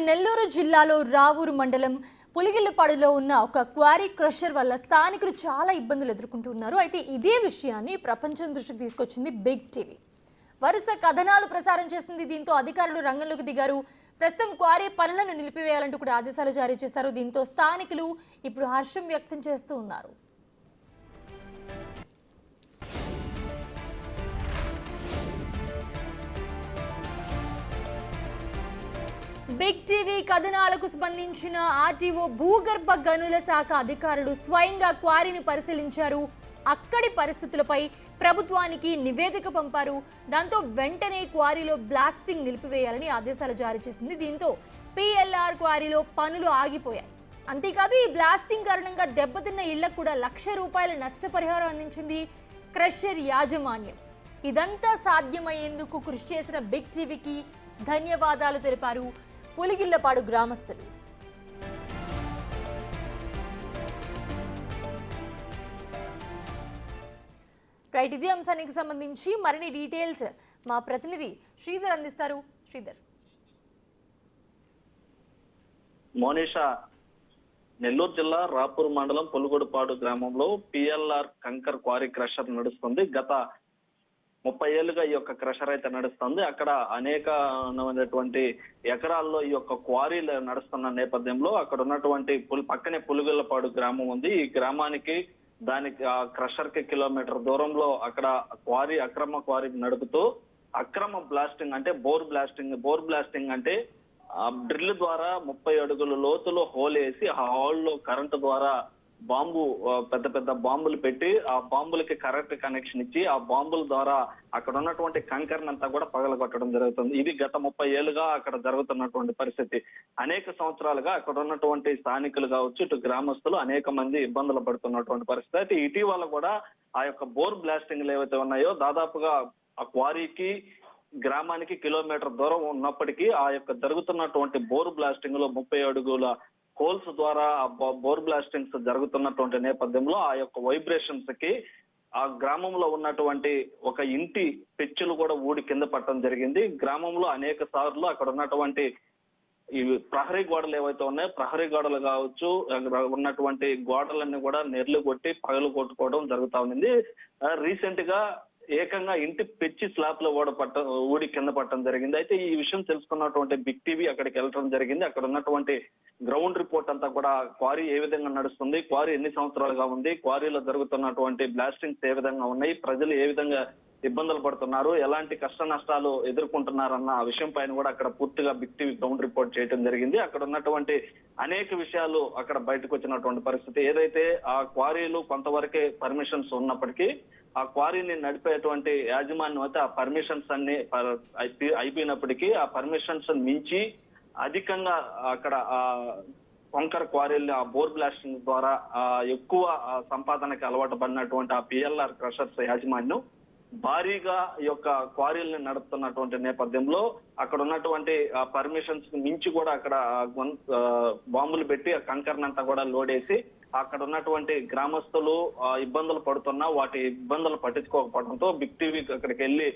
నెల్లూరు జిల్లాలో రావూరు మండలం పులిగిల్లపాడులో ఉన్న ఒక క్వారీ క్రషర్ వల్ల స్థానికులు చాలా ఇబ్బందులు ఎదుర్కొంటున్నారు. అయితే ఇదే విషయాన్ని ప్రపంచం దృష్టికి తీసుకొచ్చింది బిగ్ టీవీ. వరుస కథనాలు ప్రసారం చేసింది. దీంతో అధికారులు రంగంలోకి దిగారు. ప్రస్తుతం క్వారీ పనులను నిలిపివేయాలంటూ కూడా ఆదేశాలు జారీ చేశారు. దీంతో స్థానికులు ఇప్పుడు హర్షం వ్యక్తం చేస్తూ ఉన్నారు. బిగ్ టీవీ కథనాలకు స్పందించిన ఆర్టీఓ భూగర్భ గనుల శాఖ అధికారులు స్వయంగా క్వారీని పరిశీలించారు. అక్కడి పరిస్థితులపై ప్రభుత్వానికి నివేదిక పంపారు. దాంతో వెంటనే క్వారీలో బ్లాస్టింగ్ నిలిపివేయాలని ఆదేశాలు జారీ చేసింది. దీంతో పిఎల్ఆర్ క్వారీలో పనులు ఆగిపోయాయి. అంతేకాదు ఈ బ్లాస్టింగ్ కారణంగా దెబ్బతిన్న ఇళ్లకు కూడా ₹1,00,000 నష్టపరిహారం అందించింది క్రషర్ యాజమాన్యం. ఇదంతా సాధ్యమయ్యేందుకు కృషి చేసిన బిగ్ టీవీకి ధన్యవాదాలు తెలిపారు పులిగిల్లపాడు గ్రామస్తులు. రైట్, ఇదే అంశానికి సంబంధించి మరిన్ని డీటెయిల్స్ మా ప్రతినిధి శ్రీధర్ అందిస్తారు. శ్రీధర్. మోనిషా, నెల్లూరు జిల్లా రాపూర్ మండలం పులుగొడపాడు గ్రామంలో పిఎల్ఆర్ కంకర్ క్వారీ క్రషర్ నడుస్తుంది. గత 30 ఏళ్లుగా ఈ యొక్క క్రషర్ అయితే నడుస్తుంది. అక్కడ అనేకమైనటువంటి ఎకరాల్లో ఈ యొక్క క్వారీలు నడుస్తున్న నేపథ్యంలో అక్కడ ఉన్నటువంటి పక్కనే పులిగిల్లపాడు గ్రామం ఉంది. ఈ గ్రామానికి దానికి ఆ క్రషర్ కి కిలోమీటర్ దూరంలో అక్కడ అక్రమ క్వారీ నడుపుతూ అక్రమ బ్లాస్టింగ్ అంటే బోర్ బ్లాస్టింగ్ అంటే డ్రిల్ ద్వారా 30 అడుగుల లోతులో హోల్ వేసి ఆ హోల్లో కరెంటు ద్వారా పెద్ద బాంబులు పెట్టి ఆ బాంబులకి కరెంట్ కనెక్షన్ ఇచ్చి ఆ బాంబుల ద్వారా అక్కడ ఉన్నటువంటి కంకర్ని అంతా కూడా పగలగొట్టడం జరుగుతుంది. ఇది గత 30 ఏళ్లుగా అక్కడ జరుగుతున్నటువంటి పరిస్థితి. అనేక సంవత్సరాలుగా అక్కడ ఉన్నటువంటి స్థానికులు కావచ్చు, ఇటు గ్రామస్తులు అనేక మంది ఇబ్బందులు పడుతున్నటువంటి పరిస్థితి. అయితే ఇటీవల కూడా ఆ యొక్క బోర్ బ్లాస్టింగ్లు ఏవైతే ఉన్నాయో దాదాపుగా ఆ క్వారీకి గ్రామానికి కిలోమీటర్ దూరం ఉన్నప్పటికీ ఆ యొక్క జరుగుతున్నటువంటి బోర్ బ్లాస్టింగ్ లో 30 అడుగుల హోల్స్ ద్వారా బోర్ బ్లాస్టింగ్స్ జరుగుతున్నటువంటి నేపథ్యంలో ఆ యొక్క వైబ్రేషన్స్ కి ఆ గ్రామంలో ఉన్నటువంటి ఒక ఇంటి పెచ్చులు కూడా ఊడి కింద పట్టడం జరిగింది. గ్రామంలో అనేక సార్లు అక్కడ ఉన్నటువంటి ఈ ప్రహరీ గోడలు ఏవైతే ఉన్నాయో ప్రహరీ గోడలు కావచ్చు, ఉన్నటువంటి గోడలన్నీ కూడా నెర్లు కొట్టి పగలు కొట్టుకోవడం జరుగుతా ఉంది. రీసెంట్ గా ఏకంగా ఇంటి పెచ్చి స్లాబ్ లో ఊడి కింద పట్టడం జరిగింది. అయితే ఈ విషయం తెలుసుకున్నటువంటి బిగ్ టీవీ అక్కడికి వెళ్ళడం జరిగింది. అక్కడ ఉన్నటువంటి గ్రౌండ్ రిపోర్ట్ అంతా కూడా క్వారీ ఏ విధంగా నడుస్తుంది, క్వారీ ఎన్ని సంవత్సరాలుగా ఉంది, క్వారీలో జరుగుతున్నటువంటి బ్లాస్టింగ్స్ ఏ విధంగా ఉన్నాయి, ప్రజలు ఏ విధంగా ఇబ్బందులు పడుతున్నారు, ఎలాంటి కష్ట నష్టాలు ఎదుర్కొంటున్నారన్న విషయం పైన కూడా అక్కడ పూర్తిగా బిగ్ టీవీ గ్రౌండ్ రిపోర్ట్ చేయడం జరిగింది. అక్కడ ఉన్నటువంటి అనేక విషయాలు అక్కడ బయటకు వచ్చినటువంటి పరిస్థితి. ఏదైతే ఆ క్వారీలు కొంతవరకే పర్మిషన్స్ ఉన్నప్పటికీ ఆ క్వారీని నడిపేటువంటి యాజమాన్యం అయితే ఆ పర్మిషన్స్ అన్ని అయిపోయినప్పటికీ ఆ పర్మిషన్స్ మించి అధికంగా అక్కడ కొంకర్ క్వారీలు ఆ బోర్ బ్లాస్టింగ్ ద్వారా ఎక్కువ సంపాదనకి అలవాటు పడినటువంటి ఆ పిఎల్ఆర్ క్రషర్స్ యాజమాన్యం భారీగా ఈ యొక్క క్వారీల్ని నడుపుతున్నటువంటి నేపథ్యంలో అక్కడ ఉన్నటువంటి పర్మిషన్స్ మించి కూడా అక్కడ బాంబులు పెట్టి ఆ కంకర్నంతా కూడా లోడేసి అక్కడ ఉన్నటువంటి గ్రామస్తులు ఇబ్బందులు పడుతున్నా వాటి ఇబ్బందులు పట్టించుకోకపోవడంతో బిగ్ టీవీ అక్కడికి వెళ్ళి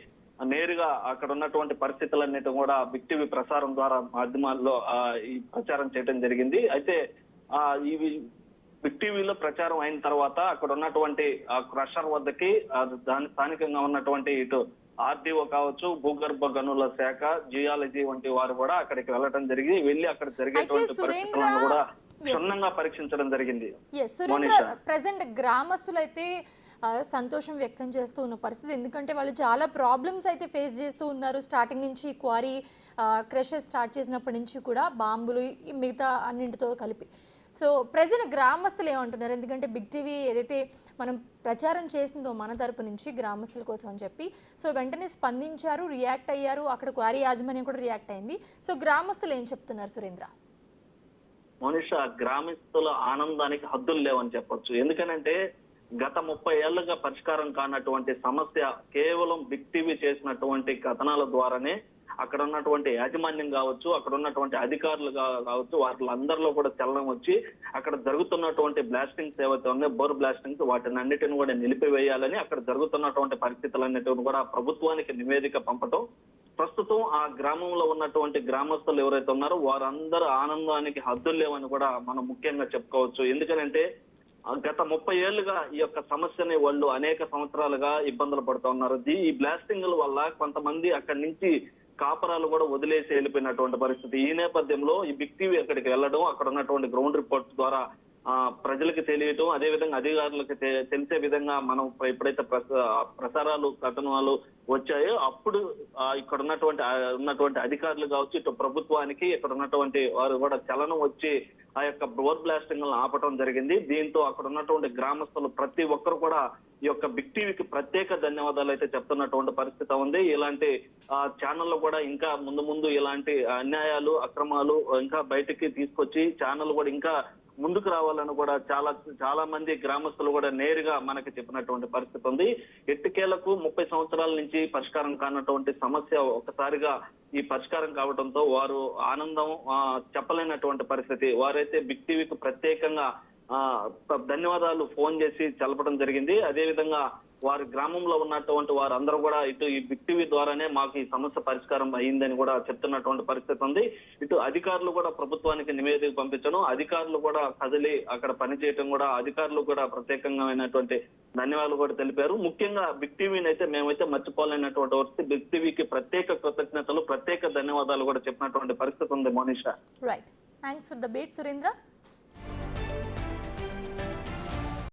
నేరుగా అక్కడ ఉన్నటువంటి పరిస్థితులన్నిటి కూడా బిగ్ టీవీ ప్రసారం ద్వారా మాధ్యమాల్లో ఈ ప్రచారం చేయడం జరిగింది. అయితే ఇవి బిగ్ టీవీలో ప్రచారం అయిన తర్వాత అక్కడ ఉన్నటువంటి క్రషర్ వద్దకి దాని స్థానికంగా ఉన్నటువంటి ఇటు ఆర్టీఓ కావచ్చు, భూగర్భ గనుల శాఖ, జియాలజీ వంటి వారు కూడా అక్కడికి వెళ్ళడం జరిగింది. వెళ్ళి అక్కడ జరిగేటువంటి పరిస్థితులను కూడా క్షుణ్ణంగా పరీక్షించడం జరిగింది. ప్రెసెంట్ గ్రామస్తులు అయితే సంతోషం వ్యక్తం చేస్తూ ఉన్న పరిస్థితి. ఎందుకంటే వాళ్ళు చాలా ప్రాబ్లమ్స్ అయితే ఫేస్ చేస్తూ ఉన్నారు. స్టార్టింగ్ నుంచి క్వారీ క్రషర్ స్టార్ట్ చేసినప్పటి నుంచి కూడా బాంబులు మిగతా అన్నింటితో కలిపి. సో ప్రజెంట్ గ్రామస్తులు ఏమంటున్నారు? ఎందుకంటే బిగ్ టీవీ ఏదైతే మనం ప్రచారం చేసిందో మన తరపు నుంచి గ్రామస్తుల కోసం అని చెప్పి సో వెంటనే స్పందించారు, రియాక్ట్ అయ్యారు. అక్కడ క్వారీ యాజమాన్యం కూడా రియాక్ట్ అయింది. సో గ్రామస్తులు ఏం చెప్తున్నారు సురేంద్ర? మనిషా, గ్రామస్తుల ఆనందానికి హద్దులు లేవని చెప్పొచ్చు. ఎందుకనంటే గత 30 ఏళ్లుగా పరిష్కారం కానటువంటి సమస్య కేవలం బిగ్ టీవీ చేసినటువంటి కథనాల ద్వారానే అక్కడ ఉన్నటువంటి యాజమాన్యం కావచ్చు, అక్కడ ఉన్నటువంటి అధికారులు కావచ్చు, వాళ్ళందరిలో కూడా చలనం వచ్చి అక్కడ జరుగుతున్నటువంటి బ్లాస్టింగ్స్ ఏవైతే ఉన్నాయో బోర్ బ్లాస్టింగ్స్ వాటిని అన్నిటిని కూడా నిలిపివేయాలని అక్కడ జరుగుతున్నటువంటి పరిస్థితులన్నిటిని కూడా ప్రభుత్వానికి నివేదిక పంపటం, ప్రస్తుతం ఆ గ్రామంలో ఉన్నటువంటి గ్రామస్తులు ఎవరైతే ఉన్నారో వారందరూ ఆనందానికి హద్దులు లేవని కూడా మనం ముఖ్యంగా చెప్పుకోవచ్చు. ఎందుకంటే గత 30 ఏళ్లుగా ఈ యొక్క సమస్యని వాళ్ళు అనేక సంవత్సరాలుగా ఇబ్బందులు పడుతూ ఉన్నారు. ఈ బ్లాస్టింగ్ల వల్ల కొంతమంది అక్కడి నుంచి కాపరాలు కూడా వదిలేసి వెళ్ళిపోయినటువంటి పరిస్థితి. ఈ నేపథ్యంలో ఈ బిగ్ టీవీ అక్కడికి వెళ్ళడం, అక్కడ ఉన్నటువంటి గ్రౌండ్ రిపోర్ట్స్ ద్వారా ప్రజలకు తెలియటం, అదే విధంగా అధికారులకు తెలిసే విధంగా మనం ఎప్పుడైతే ప్రసారాలు కథనాలు వచ్చాయో అప్పుడు ఇక్కడ ఉన్నటువంటి అధికారులు కావచ్చు, ఇటు ప్రభుత్వానికి ఇక్కడ ఉన్నటువంటి వారు కూడా చలనం వచ్చి ఆ యొక్క బోర్ బ్లాస్టింగ్ ఆపటం జరిగింది. దీంతో అక్కడ ఉన్నటువంటి గ్రామస్తులు ప్రతి ఒక్కరు కూడా ఈ యొక్క బిగ్ టీవీకి ప్రత్యేక ధన్యవాదాలు అయితే చెప్తున్నటువంటి పరిస్థితి ఉంది. ఇలాంటి ఛానళ్ళు కూడా ఇంకా ముందు ఇలాంటి అన్యాయాలు, అక్రమాలు ఇంకా బయటికి తీసుకొచ్చి ఛానల్ కూడా ఇంకా ముందుకు రావాలని కూడా చాలా మంది గ్రామస్తులు కూడా నేరుగా మనకి చెప్పినటువంటి పరిస్థితి ఉంది. ఎట్టికేలకు 30 సంవత్సరాల నుంచి పరిష్కారం కానటువంటి సమస్య ఒకసారిగా ఈ పరిష్కారం కావడంతో వారు ఆనందం చెప్పలేనటువంటి పరిస్థితి. వారైతే బిగ్ టీవీకి ప్రత్యేకంగా ధన్యవాదాలు ఫోన్ చేసి తెలపడం జరిగింది. అదే విధంగా వారి గ్రామంలో ఉన్నటువంటి వారందరూ కూడా ఇటు ఈ బిగ్ టీవీ ద్వారానే మాకు ఈ సమస్య పరిష్కారం అయ్యిందని కూడా చెప్తున్నటువంటి పరిస్థితి ఉంది. ఇటు అధికారులు కూడా ప్రభుత్వానికి నివేదిక పంపించడం, అధికారులు కూడా కదిలి అక్కడ పనిచేయడం కూడా అధికారులు కూడా ప్రత్యేకంగా ధన్యవాదాలు కూడా తెలిపారు. ముఖ్యంగా బిగ్ టీవీని అయితే మేమైతే మర్చిపోలేనటువంటి వస్తే బిగ్ టీవీకి ప్రత్యేక కృతజ్ఞతలు, ప్రత్యేక ధన్యవాదాలు కూడా చెప్పినటువంటి పరిస్థితి ఉంది Monisha. Right, thanks for the beat Surendra.